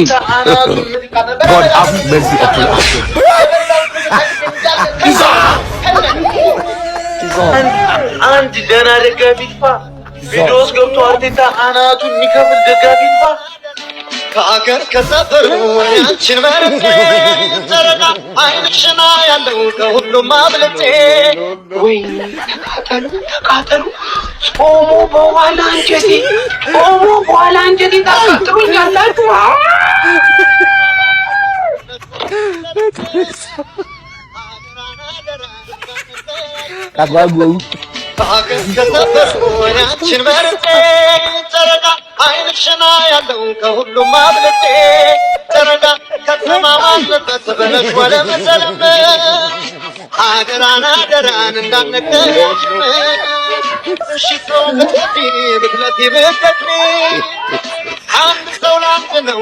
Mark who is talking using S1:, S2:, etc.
S1: God have mercy upon us.
S2: አንድ ደህና ደጋፊ ይጥፋ። ቪዲዮስ ገብቶ አርቴታ አናቱን የሚከፍል ደጋፊ ይጥፋ። ከአገር ከሰፈር አንቺን መርጬ ጨረቃ አይንሽና ያለው ከሁሉም አብልጬ ወይ ተቃጠሉ ጾሙ በኋላ አንጀቴ ታቃጥሉኛላችሁ።
S1: Kagwagu.
S2: ከሰፈር አንቺን መርጬ ጨረቃ አይንሽና ያለው ከሁሉም አብልጬ ጨረቃ ከተማማለበት በለሽ ወለመሰለም አደራን እንዳነገርሽ እሺቶ ብትይ ብትለቲ ብትቀጥሪ አንድ ሰው ላንተ ነው